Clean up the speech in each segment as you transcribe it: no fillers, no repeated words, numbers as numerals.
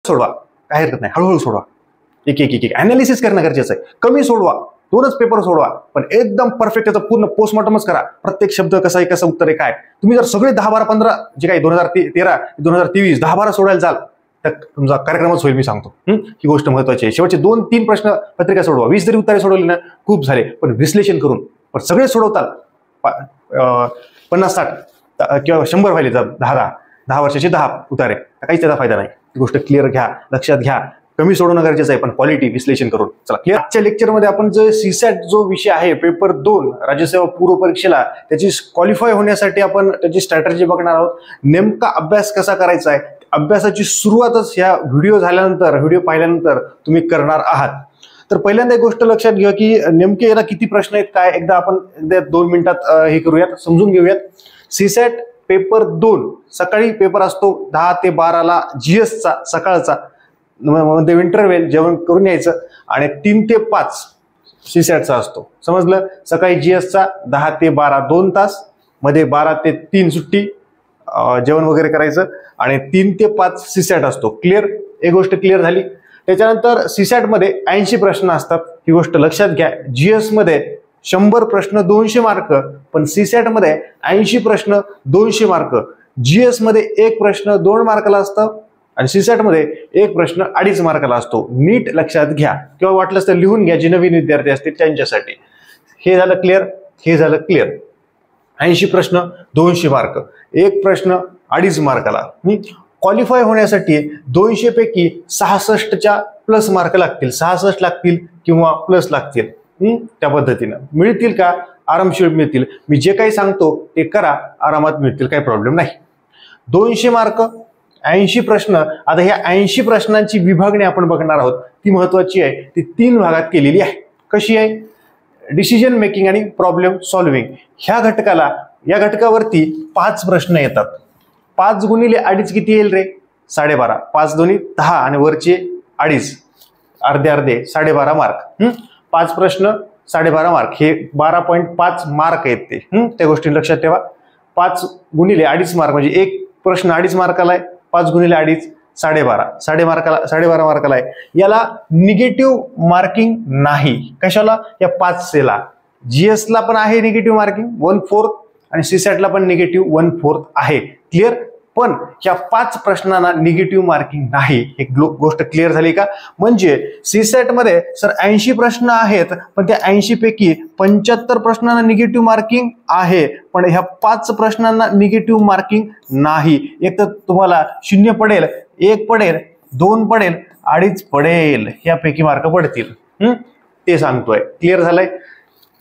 सोडवा, काय हरकत नाही, हळूहळू सोडवा. एक एक एक एक अनालिसिस करणं गरजेचं आहे. कमी सोडवा, 2च पेपर सोडवा, पण एकदम परफेक्ट त्याचा पूर्ण पोस्टमॉर्टमच करा. प्रत्येक शब्द कसा आहे, कसं उत्तर आहे, काय. तुम्ही जर सगळे 10, 12, 15 जे काही 2013, 2023 10, 12 सोडायला जाल तर तुमचा कार्यक्रमच होईल. मी सांगतो ही गोष्ट महत्वाची आहे. शेवटचे 2-3 प्रश्न पत्रिका सोडवा. 20 जरी उत्तरे सोडवली ना खूप झाले, पण विश्लेषण करून. पण सगळे सोडवताल 50-60 किंवा 100 व्हायले, 10 वर्षाचे 10 उतारे, काहीच त्याचा फायदा नाही. ती गोष्ट क्लिअर घ्या, लक्षात घ्या. कमी सोडवणं गरजेचं आहे, पण क्वालिटी विश्लेषण करून. चला, आजच्या लेक्चरमध्ये आपण जो सीसॅट जो विषय आहे पेपर 2 राज्यसेवा पूर्व परीक्षेला, त्याची क्वालिफाय होण्यासाठी आपण त्याची स्ट्रॅटेजी बघणार आहोत. नेमका अभ्यास कसा करायचा आहे, अभ्यासाची सुरुवातच ह्या व्हिडिओ पाहिल्यानंतर तुम्ही करणार आहात. तर पहिल्यांदा एक गोष्ट लक्षात घ्या की नेमके याला किती प्रश्न आहेत, काय एकदा आपण 2 मिनिटात हे करूयात, समजून घेऊयात. सीसॅट पेपर 2 सकाळी पेपर असतो 10 ते 12ला जीएसचा सकाळचा, मध्ये इंटरव्हेल जेवण करून यायचं, आणि 3 ते 5 सीसॅटचा असतो. समजलं? सकाळी जीएसचा 10 ते 12 2 तास, मध्ये 12 ते 3 सुट्टी, जेवण वगैरे करायचं, आणि 3 ते 5 सीसॅट असतो. क्लिअर? एक गोष्ट क्लिअर झाली. त्याच्यानंतर सीसॅट मध्ये 80 प्रश्न असतात, ही गोष्ट लक्षात घ्या. जीएस मध्ये 100 प्रश्न 200 मार्क, पण सीसॅट मध्ये 80 प्रश्न 200 मार्क. जीएस मध्ये 1 प्रश्न 2 मार्काला असतं, आणि सीसॅट मध्ये 1 प्रश्न 2.5 मार्काला असतो. नीट लक्षात घ्या, किंवा वाटलंच तर लिहून घ्या, जे नवीन विद्यार्थी असतील त्यांच्यासाठी. हे झालं क्लिअर? हे झालं क्लिअर. 80 प्रश्न 200 मार्क, 1 प्रश्न 2.5 मार्काला. क्वालिफाय होण्यासाठी 200 पैकी 66च्या प्लस मार्क लागतील, 66 लागतील किंवा प्लस लागतील. त्या पद्धतीनं मिळतील का? आरामशीर मिळतील. मी जे काही सांगतो ते करा, आरामात मिळतील, काही प्रॉब्लेम नाही. 200 मार्क, 80 प्रश्न. आता ह्या 80 प्रश्नांची विभागणी आपण बघणार आहोत, ती महत्वाची आहे. ती 3 भागात केलेली आहे. कशी आहे? डिसिजन मेकिंग आणि प्रॉब्लेम सॉल्व्हिंग. ह्या घटकाला, या घटकावरती 5 प्रश्न येतात. 5 गुणिले 2.5 किती येईल रे? 12.5. 5 दोन्ही 10 आणि वरचे 2.5, अर्धे अर्धे 12.5 मार्क. 5 प्रश्न 12.5 मार्क, हे 12.5 मार्क आहेत ते. त्या गोष्टी लक्षात ठेवा. 5 गुणिले 2.5 मार्क म्हणजे 1 प्रश्न 2.5 मार्काला आहे. 5 गुणिले 2.5 12.5, 12 मार्काला आहे. याला निगेटिव्ह मार्किंग नाही. कशाला? या 5 ला. जीएसला पण आहे निगेटिव्ह मार्किंग 1/4, आणि सीसॅटला पण निगेटिव्ह 1/4 आहे. क्लिअर? पण या 5 प्रश्नांना निगेटिव्ह मार्किंग नाही. एक गोष्ट क्लिअर झाली का? म्हणजे सीसॅट मध्ये सर 80 प्रश्न आहेत, पण त्या 80 पैकी 75 प्रश्नांना निगेटिव्ह मार्किंग आहे, पण ह्या 5 प्रश्नांना निगेटिव्ह मार्किंग नाही. एक तर तुम्हाला 0 पडेल, 1 पडेल, 2 पडेल, 2.5 पडेल, यापैकी मार्क पडतील. ते सांगतोय. क्लिअर झालंय?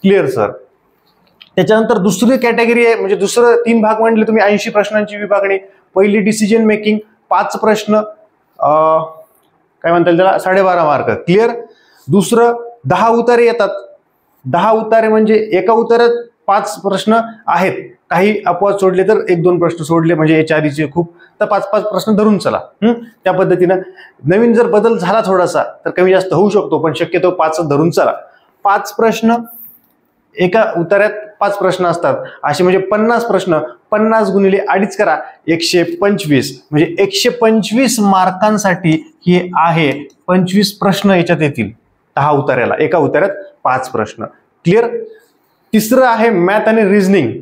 Clear sir. त्याच्यानंतर दुसरी कॅटेगरी आहे, म्हणजे दुसरं 3 भाग म्हणले तुम्ही 80 प्रश्नांची विभागणी. पहिली डिसिजन मेकिंग, 5 प्रश्न, काय म्हणता त्याला, 12.5 मार्क. क्लिअर? दुसरं 10 उतारे येतात. 10 उतारे म्हणजे एका उतारात 5 प्रश्न आहेत. काही अपवाद सोडले तर 1-2 प्रश्न सोडले, म्हणजे याच्या आधीचे खूप, तर 5-5 प्रश्न धरून चला. त्या पद्धतीनं नवीन जर बदल झाला थोडासा तर कमी जास्त होऊ शकतो, पण शक्यतो 5 धरून चला. 5 प्रश्न एका उतार्यात 5 प्रश्न असतात, असे म्हणजे 50 प्रश्न. 50 गुणिले 2.5 करा, 125, म्हणजे 125 मार्कांसाठी हे आहे. 25 प्रश्न याच्यात येतील 10 उतार्याला, एका उतार्यात 5 प्रश्न. क्लिअर? तिसरं आहे मॅथ आणि रिझनिंग.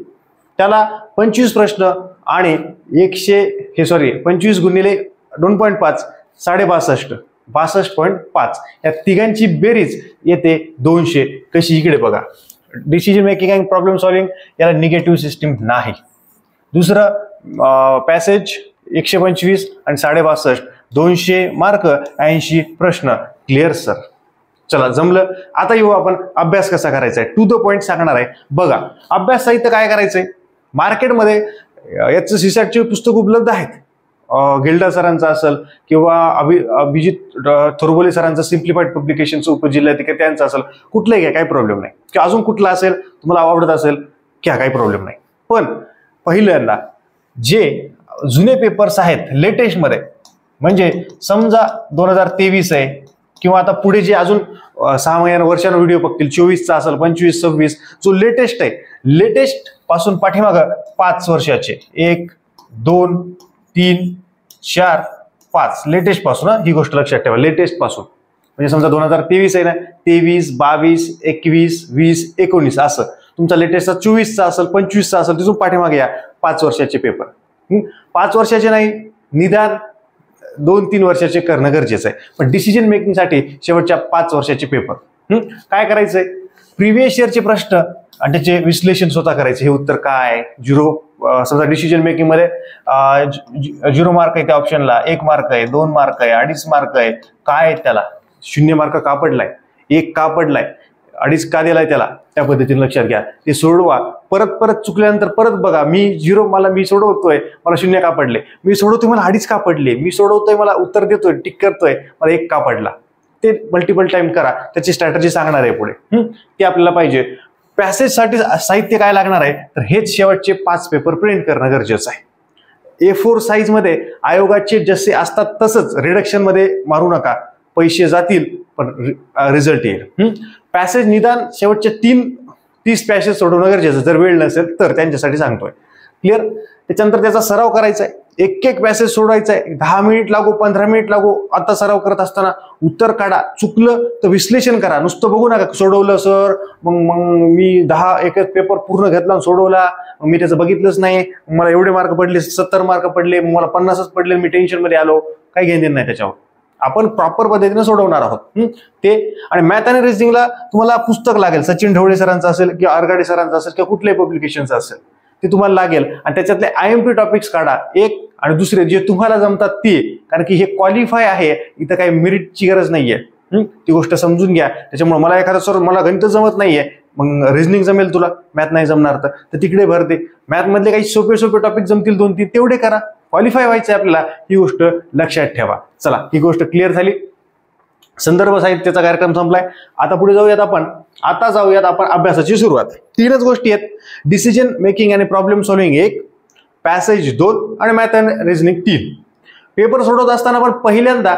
त्याला 25 प्रश्न आणि 25 गुणिले 2.5 62, 62.5. या तिघांची बेरीज येते 200. कशी? इकडे बघा. Decision making and problem solving याला निगेटिव्ह सिस्टीम नाही. दुसरं पॅसेज 125 आणि 62, 200 मार्क, 80 प्रश्न. Clear sir? चला, जमलं. आता येऊ आपण अभ्यास कसा करायचा आहे, टू द पॉइंट सांगणार आहे. बघा, अभ्यास साहित्य काय करायचंय. मार्केटमध्ये याचं सीसॅटचे पुस्तक उपलब्ध आहेत. गिल्डा सरांचं असेल किंवा अभिजित थोरबोले सरांचं सिम्प्लिफाईड पब्लिकेशनचं उपजिल्हाधिकारी त्यांचं असेल, कुठलंही घ्या, काही प्रॉब्लेम नाही. किंवा अजून कुठलं असेल तुम्हाला आवडत असेल घ्या, काही प्रॉब्लेम नाही. पण पहिल्यांदा जे जुने पेपर्स आहेत लेटेस्ट मध्ये, म्हणजे समजा 2023 आहे, किंवा आता पुढे जे अजून 6 वर्षांना व्हिडिओ बघतील, 24चा असेल, 25, 26, जो लेटेस्ट आहे, लेटेस्ट पासून पाठीमागं 5 वर्षाचे 1, 2, 3, 4, 5 लेटेस्ट पासून, ही गोष्ट लक्षात ठेवा, लेटेस्ट पासून. म्हणजे समजा 2023 आहे ना, 23, 22, 21, 20, 19 असं तुमचा लेटेस्टचा 24चा असेल, 25चा असेल, तिथून पाठीमागे या 5 वर्षाचे पेपर. 5 वर्षाचे नाही, निदान 2-3 वर्षाचे करणं गरजेचं आहे. पण डिसिजन मेकिंगसाठी शेवटच्या 5 वर्षाचे पेपर. काय करायचंय, प्रिव्हियस इयरचे प्रश्न आणि त्याचे विश्लेषण स्वतः करायचे. हे उत्तर काय, समजा डिसिजन मेकिंग मध्ये 0 मार्क आहे त्या ऑप्शनला, 1 मार्क आहे, 2 मार्क आहे, 2.5 मार्क आहे, काय आहे त्याला, 0 मार्क का पडलाय, 1 का पडलाय, 2.5 का दिलाय त्याला, त्या पद्धतीने लक्षात घ्या. ते सोडवा, परत चुकल्यानंतर परत बघा, मी सोडवतोय, मला 0 का पडले, मी सोडवतोय मला 2.5 का पडले, मी सोडवतोय मला उत्तर देतोय, टिक करतोय, मला 1 का पडला. ते मल्टिपल टाइम करा, त्याची स्ट्रॅटेजी सांगणार आहे पुढे. ते आपल्याला पाहिजे. पॅसेजसाठी साहित्य काय लागणार आहे, तर हेच शेवटचे 5 पेपर प्रिंट करणं गरजेचं आहे. A4 साईज मध्ये आयोगाचे जसे असतात तसंच रिडक्शन मध्ये मारू नका, पैसे जातील पण रिझल्ट येईल. पॅसेज निदान शेवटचे 30 पॅसेज सोडवणं गरजेचं, जर वेळ नसेल तर, त्यांच्यासाठी सांगतोय. क्लिअर. त्याच्यानंतर त्याचा सराव करायचा आहे, एक पॅसेज सोडवायचा आहे, 10 मिनिट लागो, 15 मिनिट लागो. आता सराव करत असताना उत्तर काढा, चुकलं तर विश्लेषण करा, नुसतं बघू नका सोडवलं सर, मग मी 10 पेपर पूर्ण घेतला आणि सोडवला, मी त्याचं बघितलंच नाही, मला एवढे मार्क पडले, 70 मार्क पडले, मला 50च पडले, मी टेन्शन मध्ये आलो. काही घेणं नाही त्याच्यावर, आपण प्रॉपर पद्धतीने सोडवणार आहोत. ते आणि मॅथ आणि रिझनिंगला तुम्हाला पुस्तक लागेल, सचिन ढवळे सरांचं असेल किंवा आरगाडे सरांचं असेल किंवा कुठल्याही पब्लिकेशनचं असेल, ते तुम्हाला लागेल. आणि त्याच्यातले IMP टॉपिक्स काढा, एक आणि दुसरे जे तुम्हाला जमतात ते, कारण की हे क्वालिफाय आहे, इथं काही मेरिटची गरज नाहीये. ती गोष्ट समजून घ्या. त्याच्यामुळे मला एखादा सर मला गणित जमत नाहीये, मग रिझनिंग जमेल तुला, मॅथ नाही जमणार तर तिकडे भर दे. मॅथ मधले काही सोपे टॉपिक जमतील 2-3, तेवढे करा. क्वालिफाय व्हायचंय आपल्याला, ही गोष्ट लक्षात ठेवा. चला, ही गोष्ट क्लिअर झाली. संदर्भ साहित्याचा कार्यक्रम संपलाय. आता पुढे जाऊयात आपण अभ्यासाची सुरुवात. 3च गोष्टी आहेत, डिसिजन मेकिंग आणि प्रॉब्लेम सॉल्व्हिंग 1, पॅसेज 2 आणि मॅथ अँड रिझनिंग 3. पेपर सोडवत असताना पण पहिल्यांदा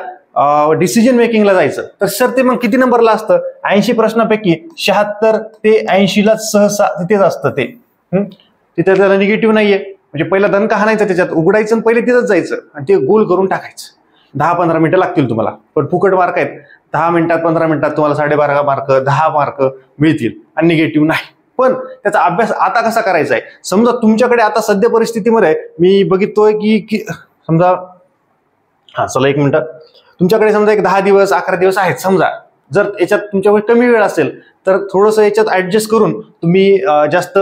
डिसिजन मेकिंगला जायचं. तर सर ते मग किती नंबरला असतं, 80 प्रश्नापैकी 76 ते 80 ला सहसा तिथेच असतं. तिथे त्याला निगेटिव्ह नाहीये, म्हणजे पहिला दणका हाणायचा, त्याच्यात उघडायचं आणि पहिले तिथंच जायचं आणि ते गोल करून टाकायचं. 10-15 मिनिटं लागतील तुम्हाला, पण फुकट मार्क आहेत. 10 मिनिटात 15 मिनिटात तुम्हाला 12.5 मार्क 10 मार्क मिळतील आणि निगेटिव्ह नाही. पण त्याचा अभ्यास आता कसा करायचा आहे, समजा तुमच्याकडे आता सध्या परिस्थितीमध्ये मी बघितोय की समजा चला 1 मिनिट, तुमच्याकडे समजा एक 10 दिवस 11 दिवस आहेत समजा. जर याच्यात तुमच्याकडे कमी वेळ असेल तर थोडंसं याच्यात ऍडजस्ट करून तुम्ही जास्त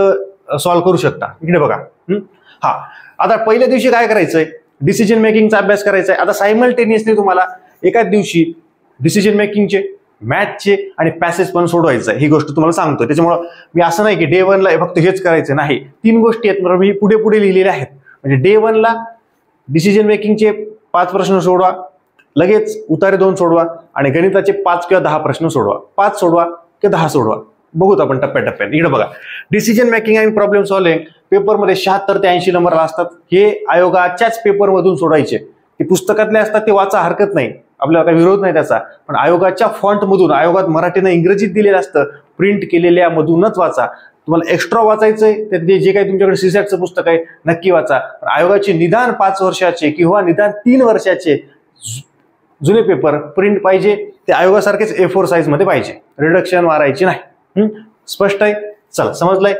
सॉल्व्ह करू शकता. इकडे बघा. आता पहिल्या दिवशी काय करायचंय, डिसिजन मेकिंगचा अभ्यास करायचा आहे. आता सायमल्टेनियसली तुम्हाला एकाच दिवशी डिसिजन मेकिंगचे, मॅथचे आणि पॅसेज पण सोडवायचं आहे. ही गोष्ट तुम्हाला सांगतोय. त्याच्यामुळे मी असं नाही की डे 1 ला फक्त हेच करायचं नाही. 3 गोष्टी आहेत, मी पुढे लिहिलेल्या आहेत. म्हणजे डे 1 ला डिसिजन मेकिंगचे 5 प्रश्न सोडवा, लगेच उतारे 2 सोडवा आणि गणिताचे 5 किंवा 10 प्रश्न सोडवा. 5 सोडवा किंवा 10 सोडवा, बघूत आपण टप्प्याटप्प्याने. इकडे बघा, डिसिजन मेकिंग आणि प्रॉब्लेम सॉल्व्हिंग पेपरमध्ये 76 ते 80 नंबरला असतात. हे आयोगाच्याच पेपरमधून सोडायचे. ते पुस्तकातले असतात, ते वाचा, हरकत नाही, आपल्याला काही विरोध नाही त्याचा. पण आयोगाच्या फॉन्ट मधून, आयोगात मराठीनं इंग्रजीत दिलेलं असतं, प्रिंट केलेल्या मधूनच वाचा. तुम्हाला एक्स्ट्रा वाचायचंय ते जे काही तुमच्याकडे सीसॅटचं पुस्तक आहे नक्की वाचा. आयोगाचे निदान 5 वर्षाचे किंवा निदान 3 वर्षाचे जुने पेपर प्रिंट पाहिजे. ते आयोगासारखेच A4 साईज मध्ये पाहिजे, रिडक्शन मारायची नाही. स्पष्ट आहे? चला, समजलंय.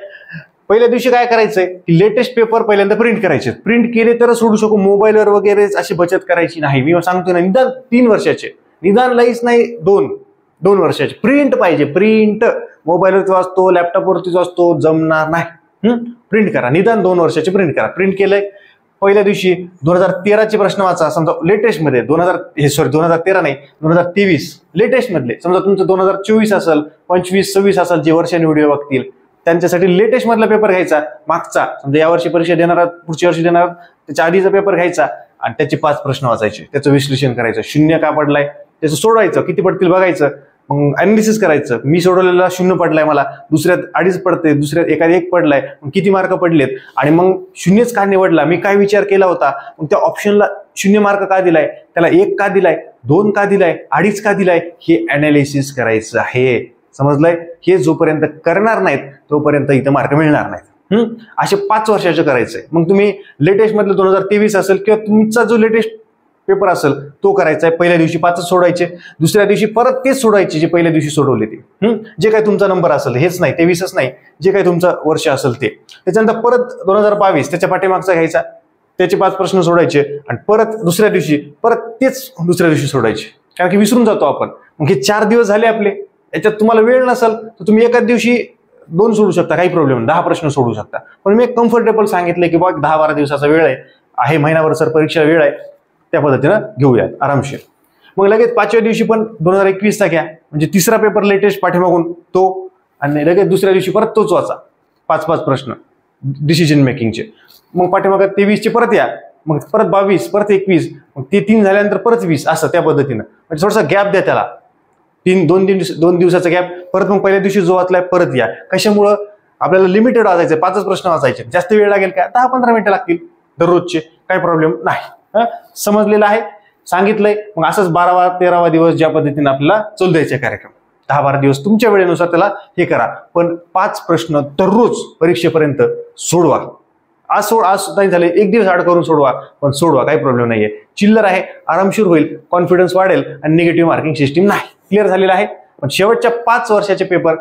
पहिल्या दिवशी काय करायचंय, लेटेस्ट पेपर पहिल्यांदा प्रिंट करायचे. प्रिंट केले तर सोडू शकू, मोबाईलवर वगैरे अशी बचत करायची नाही. मी सांगतो ना, निदान 3 वर्षाचे, निदान लईच नाही 2 वर्षाचे प्रिंट पाहिजे. प्रिंट मोबाईलवरती वाचतो, लॅपटॉपवरती वाचतो, जमणार नाही. प्रिंट करा, निदान 2 वर्षाचे प्रिंट करा. प्रिंट केलंय. पहिल्या दिवशी 2013चे प्रश्न वाचा. समजा लेटेस्ट मध्ये 2013 नाही, 2023 लेटेस्ट मधले. समजा तुमचं 2024 असेल, 25, 26 असेल, जे वर्षाने व्हिडिओ बघतील त्यांच्यासाठी लेटेस्ट मधला पेपर घ्यायचा. मागचा समजा यावर्षी परीक्षा देणार आहात, पुढच्या वर्षी देणार आहात, त्याच्या आधीचा पेपर घ्यायचा आणि त्याचे 5 प्रश्न वाचायचे. त्याचं विश्लेषण करायचं. 0 का पडलाय त्याचं सोडवायचं, किती पडतील बघायचं, मग अनालिसिस करायचं. मी सोडवलेला 0 पडलाय, मला दुसऱ्यात 2.5 पडते, दुसऱ्यात एखाद्या 1 पडलाय, मग किती मार्क पडलेत आणि मग 0च का निवडला, मी काय विचार केला होता, मग त्या ऑप्शनला 0 मार्क का दिलाय, त्याला 1 का दिलाय, 2 का दिलाय, 2.5 का दिलाय, हे अनालिसिस करायचं आहे. समजलंय? हे जोपर्यंत करणार नाहीत तोपर्यंत इथं मार्क मिळणार नाहीत. असे 5 वर्षाचे करायचंय. मग तुम्ही लेटेस्ट मधलं 2023 असेल किंवा तुमचा जो लेटेस्ट पेपर असेल तो करायचा आहे. पहिल्या दिवशी 5च सोडवायचे, दुसऱ्या दिवशी परत तेच सोडवायचे जे पहिल्या दिवशी सोडवले ते. जे काही तुमचा नंबर असेल, हेच नाही 23च नाही, जे काही तुमचं वर्ष असेल ते. त्याच्यानंतर परत 2022 त्याच्या पाठीमागचा घ्यायचा, त्याचे 5 प्रश्न सोडायचे आणि परत दुसऱ्या दिवशी परत तेच दुसऱ्या दिवशी सोडायचे, कारण की विसरून जातो आपण. मग हे 4 दिवस झाले आपले. याच्यात तुम्हाला वेळ नसेल तर तुम्ही एकाच दिवशी 2 सोडू शकता, काही प्रॉब्लेम नाही, 10 प्रश्न सोडू शकता. पण मी कम्फर्टेबल सांगितलं की बघ 10-12 दिवसाचा वेळ आहे, महिनाभर सर परीक्षा वेळ आहे, त्या पद्धतीनं घेऊयात आरामशीर. मग लगेच 5व्या दिवशी पण 2021चा घ्या, म्हणजे तिसरा पेपर लेटेस्ट पाठीमागून तो, आणि लगेच दुसऱ्या दिवशी परत तोच वाचा, 5-5 प्रश्न डिसिजन मेकिंगचे. मग पाठीमाग 23चे परत या, मग परत 22, परत 21, मग ते 3 झाल्यानंतर परत 20, असं त्या पद्धतीनं. म्हणजे थोडासा गॅप द्या त्याला, 2 दिवसाचा गॅप. परत मग पहिल्या दिवशी जो वाचलाय परत या. कशामुळं आपल्याला लिमिटेड वाचायचं, 5च प्रश्न वाचायचे. जास्त वेळ लागेल का, 10-15 मिनिटं लागतील दररोजचे, काही प्रॉब्लेम नाही. समजलेलं आहे, सांगितलंय. मग असंच 12वा-13वा दिवस ज्या पद्धतीने आपल्याला चालू द्यायचे कार्यक्रम, 10-12 दिवस तुमच्या वेळेनुसार त्याला हे करा. पण 5 प्रश्न दररोज परीक्षेपर्यंत सोडवा. आज नाही झाले, 1 दिवस आड करून सोडवा, पण सोडवा, काही प्रॉब्लेम नाहीये. चिल्लर आहे, आरामशीर होईल, कॉन्फिडन्स वाढेल आणि निगेटिव्ह मार्किंग सिस्टीम नाही. क्लिअर झालेलं आहे. पण शेवटच्या 5 वर्षाचे पेपर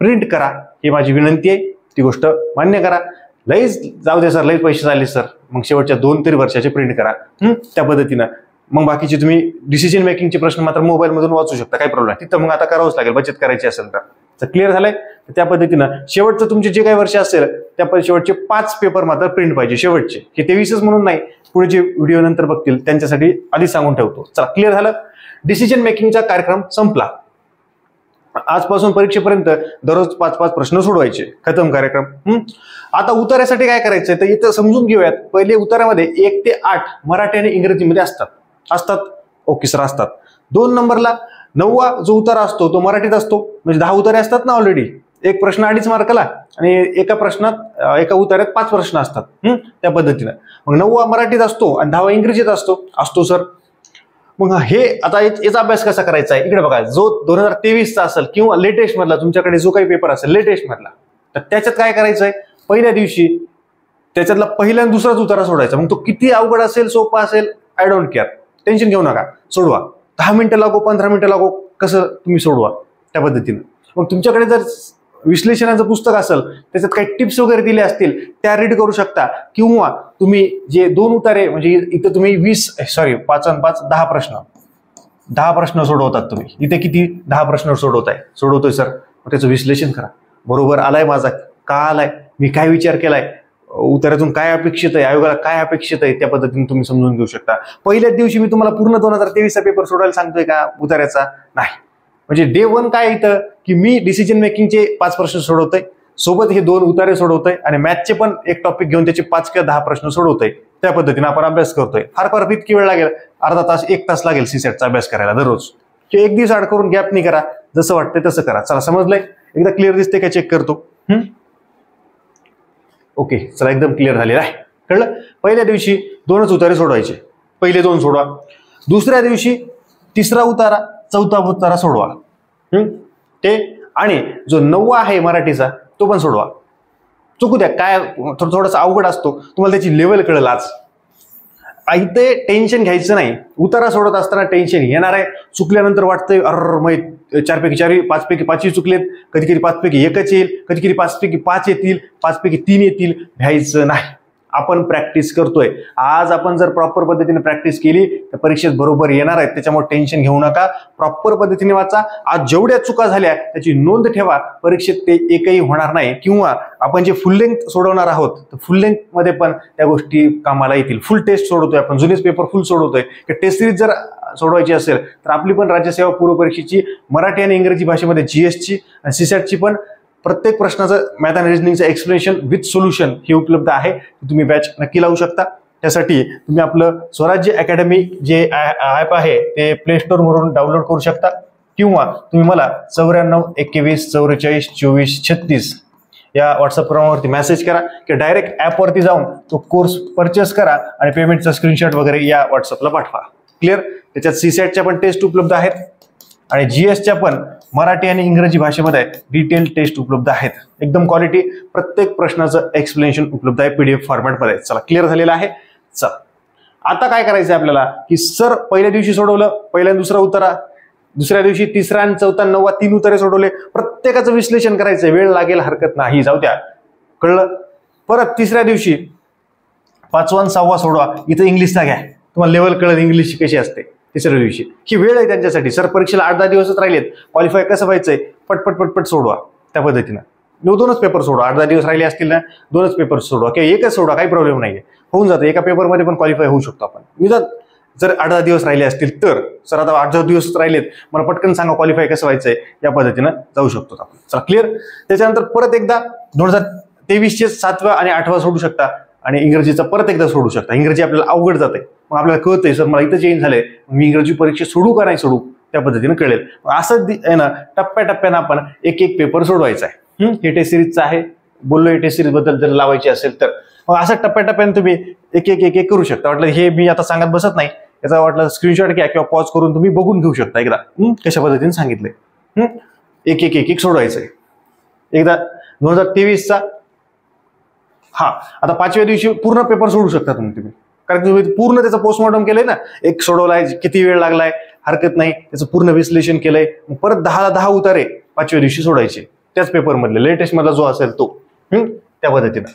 प्रिंट करा, ही माझी विनंती आहे. ती गोष्ट मान्य करा. लईच जाऊ दे सर, लईच पैसे झाले सर, मग शेवटच्या 2 तरी वर्षाचे प्रिंट करा, त्या पद्धतीनं. मग बाकीचे तुम्ही डिसिजन मेकिंगचे प्रश्न मात्र मोबाईल मधून वाचू शकता, काही प्रॉब्लेम नाही. तिथं मग आता करावंच लागेल, बचत करायची असेल तर. क्लिअर झालंय. त्या पद्धतीनं शेवटचं तुमचे जे काही वर्ष असेल त्या शेवटचे 5 पेपर मात्र प्रिंट पाहिजे, शेवटचे. हे 23च म्हणून नाही, पुढे जे व्हिडिओ नंतर बघतील त्यांच्यासाठी आधी सांगून ठेवतो. चला, क्लिअर झालं. डिसिजन मेकिंगचा कार्यक्रम संपला. आजपासून परीक्षेपर्यंत दररोज 5-5 प्रश्न सोडवायचे, खतम कार्यक्रम. आता उतार्यासाठी काय करायचंय तर इथं समजून घेऊयात. पहिले उतार्यामध्ये 1 ते 8 मराठी आणि इंग्रजीमध्ये असतात. ओके सर, असतात. 2 नंबरला 9वा जो उतारा असतो तो मराठीत असतो, म्हणजे 10 उतारे असतात ना ऑलरेडी. एक प्रश्न 2.5 मार्काला आणि एका उतार्यात 5 प्रश्न असतात, त्या पद्धतीनं. मग 9वा मराठीत असतो आणि 10वा इंग्रजीत असतो सर. मग हे आता याचा अभ्यास कसा करायचा आहे, इकडे बघा. जो 2023चा असेल किंवा लेटेस्ट मधला तुमच्याकडे जो काही पेपर असेल लेटेस्ट मधला, तर त्याच्यात काय करायचंय, पहिल्या दिवशी त्याच्यातला पहिला आणि दुसराच उतारा सोडायचा. मग तो किती अवघड असेल, सोपा असेल, आय डोंट केअर, टेन्शन घेऊ नका, सोडवा. 10 मिनिटं लागो, 15 मिनिटं लागो, कसं तुम्ही सोडवा, त्या पद्धतीनं. मग तुमच्याकडे जर विश्लेषणाचं पुस्तक असेल, त्याच्यात काही टिप्स वगैरे दिले असतील, त्या रीड करू शकता. किंवा तुम्ही जे 2 उतारे, म्हणजे इथं तुम्ही 5 आणि 5 10 प्रश्न सोडवतात तुम्ही. इथे किती 10 प्रश्न सोडवतोय सर. त्याचं विश्लेषण करा. बरोबर आलाय माझा, का आलाय, मी काय विचार केलाय, उतार्यातून काय अपेक्षित आहे, आयोगाला काय अपेक्षित आहे, त्या पद्धतीने तुम्ही समजून घेऊ शकता. पहिल्याच दिवशी मी तुम्हाला पूर्ण 2023चा पेपर सोडायला सांगतोय का उतार्याचा, नाही. म्हणजे डे 1 काय इथं की मी डिसिजन मेकिंगचे 5 प्रश्न सोडवतोय, सोबत हे 2 उतारे सोडवतोय आणि मॅथचे पण एक टॉपिक घेऊन त्याचे 5 किंवा 10 प्रश्न सोडवतोय. त्या पद्धतीने आपण अभ्यास करतोय. फार इतकी वेळ लागेल, अर्धा तास 1 तास लागेल सीसेटचा अभ्यास करायला दररोज. 1 दिवस आड करून गॅप नाही करा, जसं वाटतंय तसं करा. चला, समजलंय? एकदा क्लिअर दिसते का चेक करतो. ओके, चला, एकदम क्लिअर झालेलं आहे. कळलं? पहिल्या दिवशी 2च उतारे सोडवायचे, पहिले 2 सोडवा. दुसऱ्या दिवशी 3रा उतारा, 4था उतारा सोडवा. ते आणि जो 9वा आहे मराठीचा तो पण सोडवा. चुकू द्या, काय थोडासा अवघड असतो, तुम्हाला त्याची लेवल कळेल आज. इथे टेन्शन घ्यायचं नाही. उतारा सोडत असताना टेन्शन येणार आहे. चुकल्यानंतर वाटतंय अरे 4 पैकी 4, 5 पैकी 5 चुकलेत, कधी 5 पैकी 1च येईल, कधी 5 पैकी 5 येतील, 5 पैकी 3 येतील. भ्यायचं नाही. आपण प्रॅक्टिस करतोय. आज आपण जर प्रॉपर पद्धतीने प्रॅक्टिस केली तर परीक्षेत बरोबर येणार आहेत. त्याच्यामुळे टेन्शन घेऊ नका. प्रॉपर पद्धतीने वाचा. आज जेवढ्या चुका झाल्या त्याची नोंद ठेवा. परीक्षेत ते एकही होणार नाही. किंवा आपण जे फुल लेंथ सोडवणार आहोत तर फुल लेंथ मध्ये पण त्या गोष्टी कामाला येतील. फुल टेस्ट सोडवतोय आपण, जुनेच पेपर फुल सोडवतोय. टेस्ट सिरीज जर सोडवायची असेल तर आपली पण राज्यसेवा पूर्व परीक्षेची मराठी आणि इंग्रजी भाषेमध्ये जीएसची आणि सीसॅटची पण प्रत्येक प्रश्नाचं मॅथ आणि रिजनिंगचं एक्सप्लेनेशन विथ सोल्युशन हे उपलब्ध आहे. तुम्ही बॅच नक्की लावू शकता. त्यासाठी तुम्ही आपलं स्वराज्य अकॅडमी जे ॲप आहे ते प्ले स्टोअरवरून डाउनलोड करू शकता. किंवा तुम्ही मला 94 21 44 24 36 या व्हॉट्सअप क्रमांकावरती मेसेज करा की डायरेक्ट ॲपवरती जाऊन तो कोर्स परचेस करा आणि पेमेंटचा स्क्रीनशॉट वगैरे या व्हॉट्सअपला पाठवा. क्लिअर? त्याच्यात सीसॅटच्या पण टेस्ट उपलब्ध आहेत आणि जीएसच्या पण मराठी आणि इंग्रजी भाषेमध्ये डिटेल टेस्ट उपलब्ध आहेत. एकदम क्वालिटी, प्रत्येक प्रश्नाचं एक्सप्लेनेशन उपलब्ध आहे पीडीएफ फॉर्मॅटमध्ये. चला, क्लिअर झालेलं आहे. चला, आता काय करायचं आपल्याला की सर पहिल्या दिवशी सोडवलं, पहिल्या दुसरा उतारा, दुसऱ्या दिवशी तिसरा आणि चौथा नववा 3 उतारे सोडवले, प्रत्येकाचं विश्लेषण करायचं, वेळ लागेल हरकत नाही, जाऊ द्या, कळलं. परत तिसऱ्या दिवशी 5वा आणि 6वा सोडवा, इथं इंग्लिशचा घ्या, तुम्हाला लेवल कळत इंग्लिश कशी असते. तिसऱ्या दिवशी ही वेळ आहे त्यांच्यासाठी, सर परीक्षेला 8-10 दिवसच राहिलेत, क्वालिफाय कसं व्हायचंय, पटपट पटपट सोडवा. त्या पद्धतीनं 2च पेपर सोडवा, 8-10 दिवस राहिले असतील ना, 2च पेपर सोडवा किंवा एकच सोडवा, काही प्रॉब्लेम नाहीये, होऊन जातं. एका पेपरमध्ये पण क्वालिफाय होऊ शकतो आपण. निदान जर 8-10 दिवस राहिले असतील तर, सर आता 8-10 दिवस राहिलेत, मला पटकन सांगा क्वालिफाय कसं व्हायचंय, या पद्धतीनं जाऊ शकतो आपण. चला क्लिअर. त्याच्यानंतर परत एकदा 2023चे 7वा आणि 8वा सोडू शकता आणि इंग्रजीचा परत एकदा सोडू शकता. इंग्रजी आपल्याला अवघड जाते, मग आपल्याला कळतंय सर मला इथं चेंज झालंय, मी इंग्रजी परीक्षा सोडू का नाही सोडू, त्या पद्धतीनं कळेल. असं आहे ना, टप्प्याटप्प्यानं आपण एक एक पेपर सोडवायचा आहे. हे टेस्ट सिरीजचं आहे, बोललो हे टेस्ट सिरीज बद्दल जर लावायची असेल तर मग असं टप्प्याटप्प्यानं तुम्ही एक एक एक एक करू शकता. वाटलं हे मी आता सांगत बसत नाही, याचा वाटलं स्क्रीनशॉट घ्या किंवा पॉज करून तुम्ही बघून घेऊ शकता एकदा कशा पद्धतीने सांगितलंय. एक एक एक एक सोडवायचंय. एकदा 2023चा हा आता 5व्या दिवशी पूर्ण पेपर सोडू शकता तुम्ही, कारण तुम्ही पूर्ण त्याचं पोस्टमॉर्टम केलंय ना, एक सोडवलाय, किती वेळ लागलाय, हरकत नाही, त्याचं पूर्ण विश्लेषण केलंय. परत 10 उतारे 5व्या दिवशी सोडायचे, त्याच पेपरमधले लेटेस्ट मधला जो असेल तो, त्या पद्धतीनं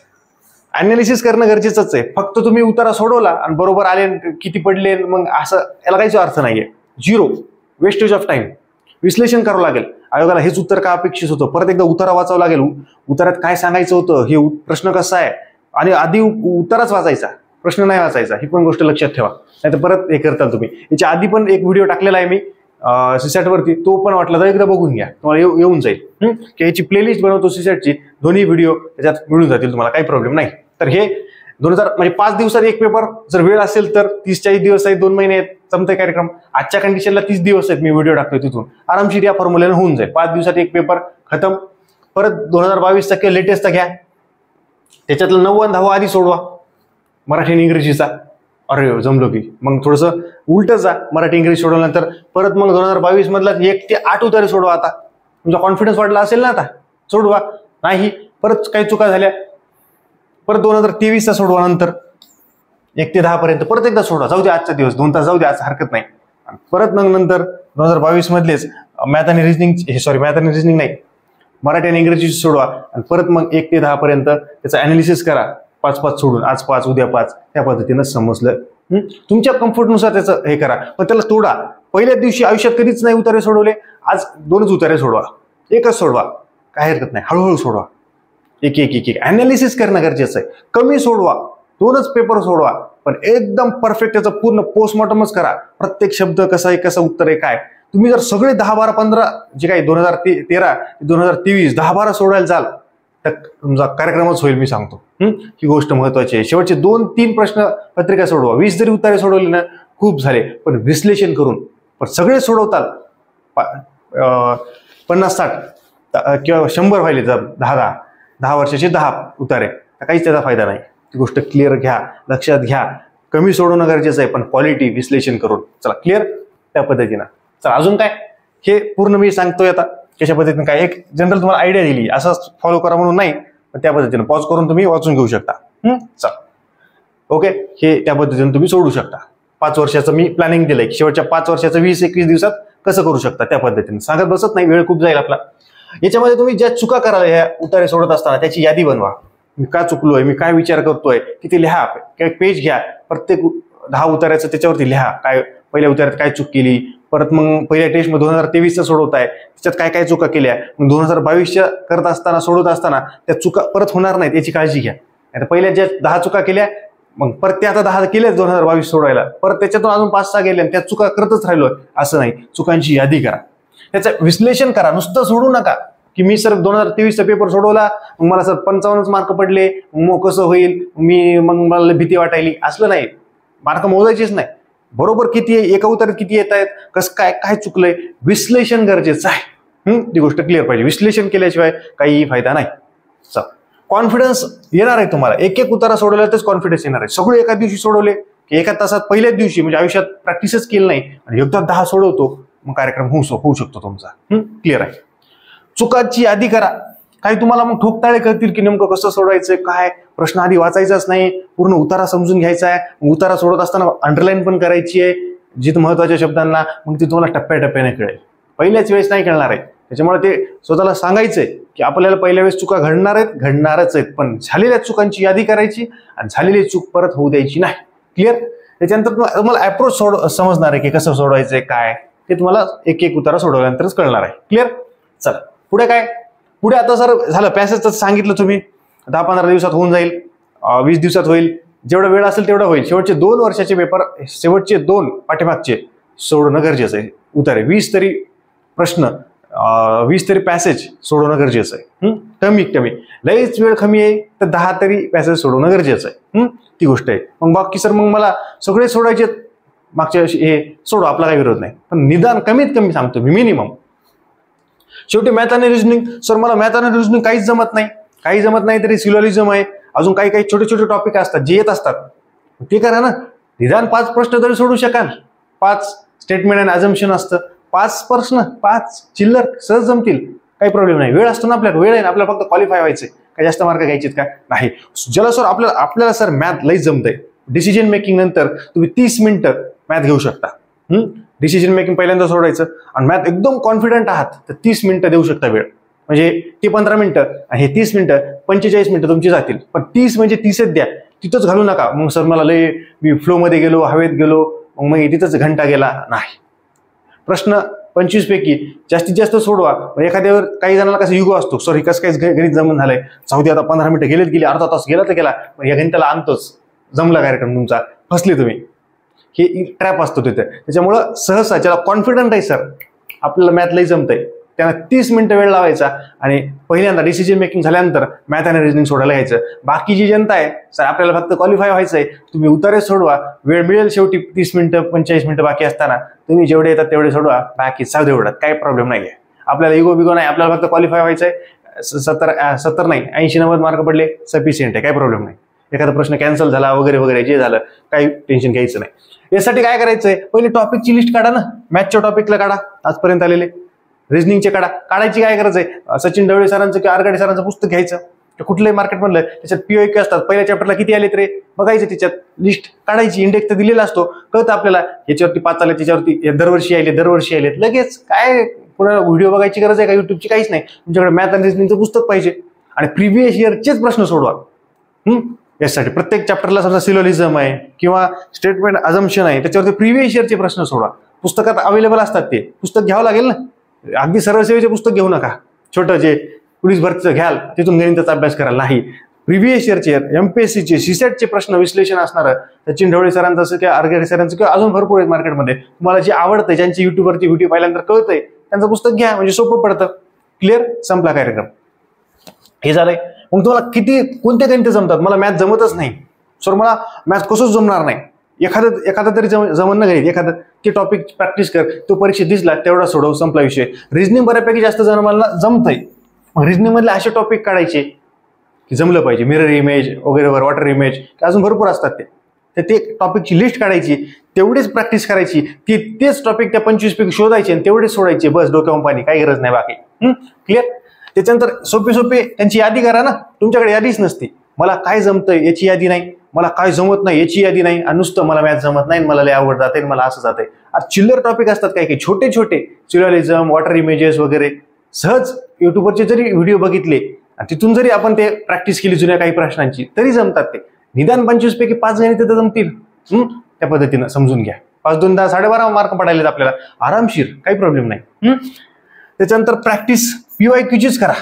अनालिसिस करणं गरजेचंच आहे. फक्त तुम्ही उतारा सोडवला आणि बरोबर आले, किती पडले, मग असं याला काहीच अर्थ नाहीये. 0 वेस्टेज ऑफ टाइम. विश्लेषण करावं लागेल, आयोगाला हेच उत्तर का अपेक्षित होतं, परत एकदा उतारा वाचावं लागेल, उतारात काय सांगायचं होतं, हे प्रश्न कसा आहे, आणि आधी उताराच वाचायचा, प्रश्न नाही वाचायचा, ही पण गोष्ट लक्षात ठेवा, नाही तर परत हे करताल तुम्ही. याच्या आधी पण एक व्हिडिओ टाकलेला आहे मी सीसॅट वरती, तो पण वाटला तर एकदा बघून घ्या, तुम्हाला येऊन जाईल. की याची प्लेलिस्ट बनवतो सीसॅटची, दोन्ही व्हिडिओ त्याच्यात मिळून जातील तुम्हाला, काही प्रॉब्लेम नाही. तर हे 2000 म्हणजे 5 दिवसात एक पेपर, जर वेळ असेल तर 30-40 दिवस आहेत, 2 महिने आहेत, जमते कार्यक्रम. आजच्या कंडिशनला 30 दिवस आहेत, मी व्हिडिओ टाकतोय तिथून आरामशीर या फॉर्म्युल्यानं होऊन जाईल. 5 दिवसात एक पेपर खतम. परत 2022चा किंवा लेटेस्टचा घ्या, त्याच्यातलं 9वा आणि 10वा आधी सोडवा, मराठी आणि इंग्रजीचा. अरे जमलो की मग थोडंसं उलट जा, मराठी इंग्रजी सोडवल्यानंतर परत मग 2022 मधला 1 ते 8 उतारे सोडवा. आता तुमचा कॉन्फिडन्स वाढला असेल ना, आता सोडवा. नाही परत काही चुका झाल्या, परत 2023चा सोडवा, नंतर 1 ते 10 पर्यंत परत एकदा सोडवा, जाऊ द्या आजचा दिवस 2 तास जाऊ द्या, आज हरकत नाही. परत मग नंतर 2022 मधलेच मॅथ आणि रिजनिंग नाही, मराठी आणि इंग्रजी सोडवा, आणि परत मग 1 ते 10 पर्यंत त्याचं अनालिसिस करा, 5-5 सोडून, आज 5 उद्या 5, त्या पद्धतीनं समजलं. तुमच्या कम्फर्टनुसार त्याचं हे करा, पण त्याला तोडा. पहिल्याच दिवशी आयुष्यात कधीच नाही उतारे सोडवले, आज 2च उतारे सोडवा, एकच सोडवा, काय हरकत नाही, हळूहळू सोडवा. एक एक एक एक अनालिसिस करणं गरजेचं आहे. कमी सोडवा, 2च पेपर सोडवा, पण एकदम परफेक्ट त्याचं पूर्ण पोस्टमॉर्टमच करा. प्रत्येक शब्द कसा आहे, कसं उत्तर आहे, काय. तुम्ही जर सगळे 10, 12, 15 जे काही 2013 2023 10-12 सोडायला जाल तर तुमचा कार्यक्रमच होईल, मी सांगतो. ही गोष्ट महत्वाची आहे. शेवटचे 2-3 प्रश्न पत्रिका सोडवा. 20 जरी उत्तरे सोडवली ना, खूप झाले, पण विश्लेषण करून पण सगळे सोडवताल 50-60 किंवा 100 व्हायले, जर 10 वर्षाचे 10 उतारे, काहीच त्याचा फायदा नाही. ती गोष्ट क्लिअर घ्या, लक्षात घ्या. कमी सोडवणं गरजेचं आहे, पण क्वालिटी विश्लेषण करून. चला क्लिअर, त्या पद्धतीनं. चला अजून काय, हे पूर्ण मी सांगतोय आता कशा पद्धतीने, काय एक जनरल तुम्हाला आयडिया दिली, असं फॉलो करा म्हणून नाही, पण त्या पद्धतीने पॉज करून तुम्ही वाचून घेऊ शकता. चला ओके, हे त्या पद्धतीने तुम्ही सोडू शकता. 5 वर्षाचं मी प्लॅनिंग दिलंय, शेवटच्या 5 वर्षाचं 20-21 दिवसात कसं करू शकता, त्या पद्धतीने सांगत बसत नाही, वेळ खूप जाईल आपला. याच्यामध्ये तुम्ही ज्या चुका कराल ह्या उतारे सोडत असताना, त्याची यादी बनवा. मी का चुकलोय, मी काय विचार करतोय, किती लिहा, काही पेज घ्या, प्रत्येक 10 उतार्याचं त्याच्यावरती लिहा, काय पहिल्या उतार्यात काय चूक केली, परत मग पहिल्या टेस्टमध्ये 2023चा सोडवताय, त्याच्यात काय काय चुका केल्या, मग 2022च्या करत असताना सोडवत असताना त्या चुका परत होणार नाहीत याची काळजी घ्या. आता पहिल्या ज्या 10 चुका केल्या, मग परत त्या आता 10 केल्याच 2022 सोडवायला, परत त्याच्यातून अजून 5-6 गेल्या, त्या चुका करतच राहिलोय असं नाही. चुकांची यादी करा, त्याचं विश्लेषण करा. नुसतं सोडू नका की मी सर 2023चा पेपर सोडवला, मग मला सर 55 मार्क पडले, मग कसं होईल, मग मला भीती वाटायली, असलं नाही. मार्क मोजायचेच नाही, बरोबर किती आहे, एका उतारात किती येत आहेत, कसं काय काय चुकलंय, विश्लेषण गरजेचं आहे. ती गोष्ट क्लिअर पाहिजे. विश्लेषण केल्याशिवाय काही फायदा नाही. कॉन्फिडन्स येणार आहे तुम्हाला, एक उतारा सोडवला तरच कॉन्फिडन्स येणार आहे. सगळे एका दिवशी सोडवले की एका तासात पहिल्याच दिवशी, म्हणजे आयुष्यात प्रॅक्टिसच केली नाही आणि एकदा 10 सोडवतो, मग कार्यक्रम होऊ शकतो तुमचा. क्लिअर आहे. चुकांची यादी करा, काही तुम्हाला मग ठोकताळे करतील की नेमकं कसं सोडवायचं, काय प्रश्न आधी वाचायचाच नाही, पूर्ण उतारा समजून घ्यायचा आहे, उतारा सोडत असताना अंडरलाईन पण करायची आहे जिथं महत्वाच्या शब्दांना, मग ते तुम्हाला टप्प्याटप्प्याने कळेल, पहिल्याच वेळेस नाही कळणार आहे. त्याच्यामुळे ते स्वतःला सांगायचंय की आपल्याला पहिल्या वेळेस चुका घडणारच आहेत, पण झालेल्या चुकांची यादी करायची आणि झालेली चूक परत होऊ द्यायची नाही. क्लिअर? त्याच्यानंतर तुम्हाला अप्रोच समजणार आहे की कसं सोडवायचंय काय, ते तुम्हाला एक एक उतारा सोडवल्यानंतरच कळणार आहे. क्लिअर? चला पुढे काय, पुढे आता सर झालं पॅसेजच सांगितलं तुम्ही, 10-15 दिवसात होऊन जाईल, 20 दिवसात होईल, जेवढा वेळ असेल तेवढा होईल. शेवटचे 2 वर्षाचे पेपर, शेवटचे 2 पाठीमागचे सोडवणं गरजेचं आहे. उतारे 20 तरी प्रश्न, 20 तरी पॅसेज सोडवणं गरजेचं आहे. कमीत कमी, लईच वेळ कमी आहे तर 10 तरी पॅसेज सोडवणं गरजेचं आहे. ती गोष्ट आहे. मग बाकी सर मग मला सगळे सोडायचे मागच्या हे सोडवा, आपला काही विरोध नाही, पण निदान कमीत कमी सांगतो मी, मिनिमम. शेवटी मॅथ आणि रिजनिंग, सर मला मॅथ आणि रिजनिंग काहीच जमत नाही तरी सिलोजिझम आहे, अजून काही छोटे छोटे टॉपिक असतात जे येत असतात, ते करा ना. निदान 5 प्रश्न तरी सोडू शकाल. 5 स्टेटमेंट आणि अझम्पशन असतं, 5 प्रश्न, 5 चिल्लर सहज जमतील, काही प्रॉब्लेम नाही. वेळ असतो ना आपल्याला, वेळ आहे ना आपल्याला, फक्त क्वालिफाय व्हायचंय. काय जास्त मार्क घ्यायचेत का? नाही. ज्याला सर आपल्याला सर मॅथ लई जमतंय, डिसिजन मेकिंग नंतर तुम्ही 30 मिनिटं मॅथ घेऊ शकता. डिसिजन मेकिंग पहिल्यांदा सोडायचं आणि मॅथ एकदम कॉन्फिडंट आहात तर 30 मिनिटं देऊ शकता वेळ. म्हणजे ते 15 मिनिटं आणि हे 30 मिनिटं, 45 मिनिटं तुमची जातील. पण 30 म्हणजे 30च द्या, तिथंच घालू नका. मग सर मला मी फ्लो मध्ये गेलो, हवेत गेलो, मग तिथंच घंटा गेला. नाही. प्रश्न 25 पैकी जास्तीत जास्त सोडवा. एखाद्यावर काही जणांना कसं युगो असतो, सॉरी कसं काही गणित जमून झालंय, जाऊ दे आता 15 मिनिटं गेले, अर्धा तास गेला तर गेला, या गणिताला आणतोच, जमला कार्यक्रम तुमचा, फसले तुम्ही. हे ट्रॅप असतो तिथे. त्याच्यामुळं सहसा ज्याला कॉन्फिडंट आहे सर आपल्याला मॅथ लई जमतंय, त्यांना 30 मिनिटं वेळ लावायचा आणि पहिल्यांदा डिसिजन मेकिंग झाल्यानंतर मॅथ आणि रिजनिंग सोडायला घ्यायचं. बाकी जी जनता आहे सर आपल्याला फक्त क्वालिफाय व्हायचंय, तुम्ही उतारे सोडवा, वेळ मिळेल शेवटी 30 मिनिटं 45 मिनिटं बाकी असताना तुम्ही जेवढे येतात तेवढे सोडवा, बाकी साव देवढात, काही प्रॉब्लेम नाहीये. आपल्याला इगो बिगो नाही, आपल्याला फक्त क्वालिफाय व्हायचंय. 70 नाही 80-90 मार्क पडले सफिशियंट आहे, काही प्रॉब्लेम नाही. एखादा प्रश्न कॅन्सल झाला वगैरे वगैरे जे झालं काही टेन्शन घ्यायचं नाही. यासाठी काय करायचंय, पहिले टॉपिकची लिस्ट काढा ना, मॅथच्या टॉपिकला काढा आजपर्यंत आलेले, रिजनिंगचे काढायची काय गरज आहे. सचिन ढवळे सरांचं किंवा आरगाडे सरांचं पुस्तक घ्यायचं, कुठलंही मार्केटमधलं, त्याच्यात POQ असतात, पहिल्या चॅप्टरला किती आले रे बघायचं, त्याच्यात लिस्ट काढायची, इंडेक्स तर दिलेला असतो, कळतं आपल्याला याच्यावरती 5 आले, त्याच्यावरती दरवर्षी आलेत, लगेच काय पुन्हा व्हिडिओ बघायची गरज आहे का युट्यूबची, काहीच नाही. तुमच्याकडे मॅथ आणि रिजनिंगचं पुस्तक पाहिजे आणि प्रिव्हियस इयरचेच प्रश्न सोडवा. यासाठी प्रत्येक चॅप्टरला समजा सिलोजिझम आहे किंवा स्टेटमेंट अझम्पशन आहे, त्याच्यावरती प्रिव्हियस इयरचे प्रश्न सोडवा. पुस्तकात अवेलेबल असतात, ते पुस्तक घ्यावं लागेल ना. अगदी सरळ सेवेचे पुस्तक घेऊ नका, छोटं जे पोलीस भरतीचं घ्याल तिथून गणिताचा अभ्यास कराल, नाही. प्रिव्हियस इयरचे, MPSCचे, सीसॅटचे प्रश्न विश्लेषण असणार, सचिन ढवळे सरांचं असं किंवा आरगाडे सरांचं किंवा अजून भरपूर आहेत मार्केटमध्ये. तुम्हाला जे आवडतं, ज्यांची युट्यूबवरती व्हिडिओ पाहिल्यानंतर कळतंय, त्यांचं पुस्तक घ्या, म्हणजे सोपं पडतं. क्लिअर? संपला कार्यक्रम. हे झालंय. मग तुम्हाला कोणते गणित जमतात? मला मॅथ जमतच नाही सर, मला मॅथ कसंच जमणार नाही. एखादा तरी जमन गणित, एखादं ते टॉपिक प्रॅक्टिस कर, तो परीक्षेत दिसला तेवढा सोडव, संपला विषय. रिजनिंग बऱ्यापैकी जास्त जण मला जमतंय, मग रिजनिंग मधले असे टॉपिक काढायचे की जमलं पाहिजे. मिरर इमेज वगैरे, वॉटर इमेज, अजून भरपूर असतात ते टॉपिकची लिस्ट काढायची, तेवढीच प्रॅक्टिस करायची, तेच टॉपिक त्या 25 पैकी शोधायचे आणि तेवढेच सोडायचे, बस. डोक्यावर पाणी, काही गरज नाही बाकी. क्लिअर? त्याच्यानंतर सोपे त्यांची यादी करा ना. तुमच्याकडे यादीच नसती, मला काय जमतंय याची यादी नाही, मला काय जमत नाही याची यादी नाही, आणि नुसतं मला मॅथ जमत नाही, मला लय आवड जाते, मला असं जाते. चिल्लर टॉपिक असतात काही छोटे सिलोजिझम, वॉटर इमेजेस वगैरे. सहज युट्यूबवरचे जरी व्हिडिओ बघितले आणि तिथून जरी आपण ते प्रॅक्टिस केली जुन्या काही प्रश्नांची, तरी जमतात ते. निदान 25 पैकी 5 गणित तर जमतील. त्या पद्धतीनं समजून घ्या. 5-2 10 12.5 मार्क पडायला आपल्याला आरामशीर, काही प्रॉब्लेम नाही. त्याच्यानंतर प्रॅक्टिस PYQचीच करा,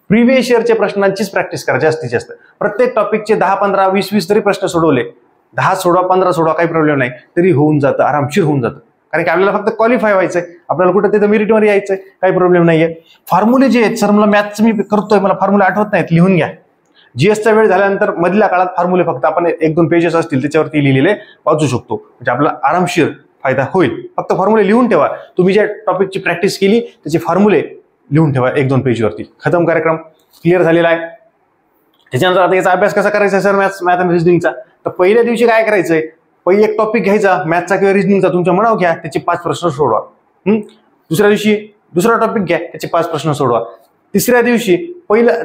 प्रिव्हियस इयरच्या प्रश्नांचीच प्रॅक्टिस करा जास्तीत जास्त. प्रत्येक टॉपिकचे 10, 15, 20 तरी प्रश्न सोडवले, 10 सोडवा, 15 सोडवा, काही प्रॉब्लेम नाही, तरी होऊन जातं, आरामशीर होऊन जातं. कारण की आपल्याला फक्त क्वालिफाय व्हायचंय, आपल्याला कुठं तिथं मेरिटवर यायचंय, काही प्रॉब्लेम नाहीये. फॉर्म्युले जे आहेत सर, मला मॅथचं मी करतोय, मला फॉर्म्युले आठवत नाहीत, लिहून घ्या. GSचा वेळ झाल्यानंतर मधल्या काळात फॉर्म्युले फक्त आपण 1-2 पेजेस असतील त्याच्यावरती लिहिलेले वाचू शकतो, म्हणजे आपला आरामशीर फायदा होईल. फक्त फॉर्म्युले लिहून ठेवा. तुम्ही ज्या टॉपिकची प्रॅक्टिस केली त्याचे फॉर्म्युले लिहून ठेवा 1-2 पेजवरती. खतम. कार्यक्रम क्लिअर झालेला आहे. त्याच्यानंतर आता याचा अभ्यास कसा करायचा सर मॅथ आणि रिजनिंगचा? तर पहिल्या दिवशी काय करायचंय, पहिले एक टॉपिक घ्यायचा मॅथचा किंवा रिजनिंगचा, तुमच्या मनावर घ्या, त्याचे 5 प्रश्न सोडवा. दुसऱ्या दिवशी दुसरा टॉपिक घ्या, त्याचे 5 प्रश्न सोडवा. तिसऱ्या दिवशी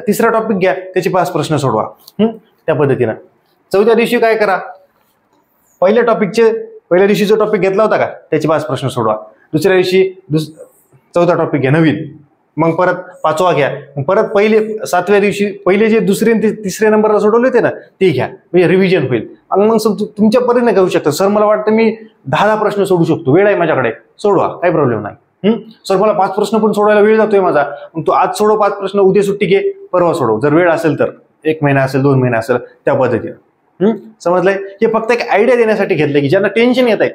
तिसरा टॉपिक घ्या, त्याचे 5 प्रश्न सोडवा. त्या पद्धतीनं. चौथ्या दिवशी काय करा, पहिल्या दिवशी जो टॉपिक घेतला होता का त्याचे 5 प्रश्न सोडवा. दुसऱ्या दिवशी चौथा टॉपिक घ्या नवीन, मग परत 5वा घ्या, परत 7व्या दिवशी पहिले जे दुसरे आणि तिसऱ्या नंबरला सोडवले होते ना ते घ्या, म्हणजे रिव्हिजन होईल. आणि मग तुमच्या परीने करू शकता. सर मला वाटतं मी 10 प्रश्न सोडू शकतो, वेळ आहे माझ्याकडे, सोडवा, काही प्रॉब्लेम नाही. सर मला 5 प्रश्न पण सोडवायला वेळ जातोय माझा, मग तू आज सोडव 5 प्रश्न, उद्या सुट्टी घे, परवा सोडव, जर वेळ असेल तर 1 महिना असेल 2 महिना असेल त्या पद्धतीने. समजलंय? हे फक्त एक आयडिया देण्यासाठी घेतलंय की ज्यांना टेन्शन येत आहे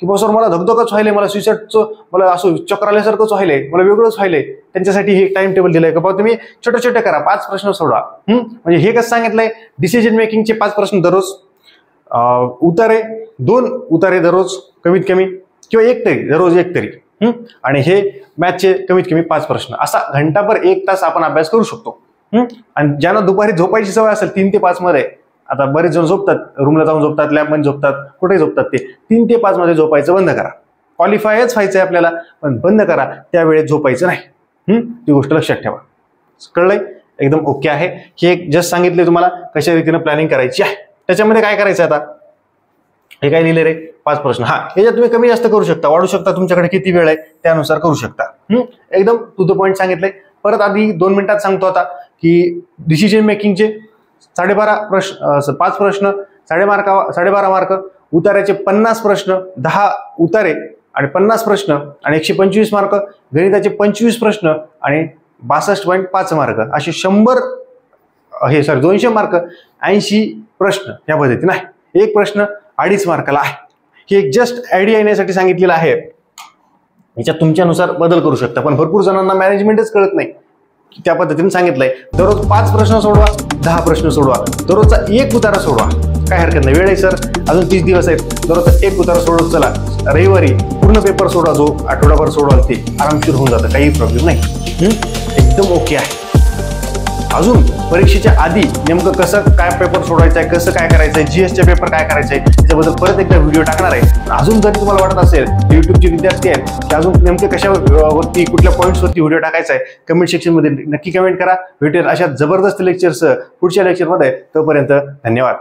की बॉस मला धगधगच व्हायलंय, मला सुसाईडचं मला असं चक्कर आल्यासारखंच व्हायलंय, मला वेगळंच व्हायलंय, त्यांच्यासाठी हे टाइम टेबल दिलंय का बाबा तुम्ही छोटे छोटे करा, 5 प्रश्न सोडवा. म्हणजे हे कसं सांगितलंय, डिसिजन मेकिंगचे 5 प्रश्न दररोज, उतारे 2 उतारे दररोज कमीत कमी, किंवा 1 तरी दररोज 1 तरी, आणि हे मॅथचे कमीत कमी 5 प्रश्न. असा घंटाभर 1 तास आपण अभ्यास करू शकतो. आणि ज्यांना दुपारी झोपायची सवय असेल 3 ते 5 मध्ये, आता बरेच जण झोपतात, रूमला जाऊन झोपतात, लॅबमध्ये झोपतात, कुठेही झोपतात, ते 3 ते 5 मध्ये झोपायचं बंद करा. क्वालिफायच व्हायचंय आपल्याला, पण बंद करा, त्यावेळेस झोपायचं नाही. ती गोष्ट लक्षात ठेवा. कळलंय? एकदम ओके आहे. हे एक जस्ट सांगितले तुम्हाला कशा रीतीने प्लॅनिंग करायची आहे. त्याच्यामध्ये काय करायचं आता, हे काय लिहिले रे 5 प्रश्न, याच्यात तुम्ही कमी जास्त करू शकता, वाढू शकता, तुमच्याकडे किती वेळ आहे त्यानुसार करू शकता. एकदम टू द पॉइंट सांगितलंय. परत आधी 2 मिनिटात सांगतो आता की डिसिजन मेकिंगचे 5 प्रश्न 12.5 मार्क, उतार्याचे 50 प्रश्न, 10 उतारे आणि 50 प्रश्न आणि 125 मार्क, गणिताचे 25 प्रश्न आणि 62.5 मार्क, असे 200 मार्क, 80 प्रश्न या पद्धतीने आहे. 1 प्रश्न 2.5 मार्काला आहे. हे एक जस्ट आयडिया येण्यासाठी सांगितलेलं आहे. याच्यात तुमच्यानुसार बदल करू शकता, पण भरपूर जणांना मॅनेजमेंटच कळत नाही. त्या पद्धतीने सांगितलंय दररोज 5 प्रश्न सोडवा, 10 प्रश्न सोडवा, दररोजचा 1 उतारा सोडवा, काय हरकत नाही. वेळ आहे सर, अजून 30 दिवस आहेत, दररोजचा 1 उतारा सोडत चला. रविवारी पूर्ण पेपर सोडवा, जो आठवडाभर सोडवाल ते आरामशीर होऊन जातं, काही प्रॉब्लेम नाही. एकदम ओके आहे. अजून परीक्षेच्या आधी नेमकं कसं काय पेपर सोडवायचं आहे, कसं काय करायचंय, जीएसचे पेपर काय करायचंय, त्याच्याबद्दल परत एकदा व्हिडिओ टाकणार आहे. अजून जरी तुम्हाला वाटत असेल युट्यूबचे विद्यार्थी आहेत की अजून नेमके कशावरती कुठल्या पॉईंट्सवरती व्हिडिओ टाकायचा आहे, कमेंट सेक्शनमध्ये नक्की कमेंट करा. भेटेल अशा जबरदस्त लेक्चर्स पुढच्या लेक्चरमध्ये. तोपर्यंत धन्यवाद.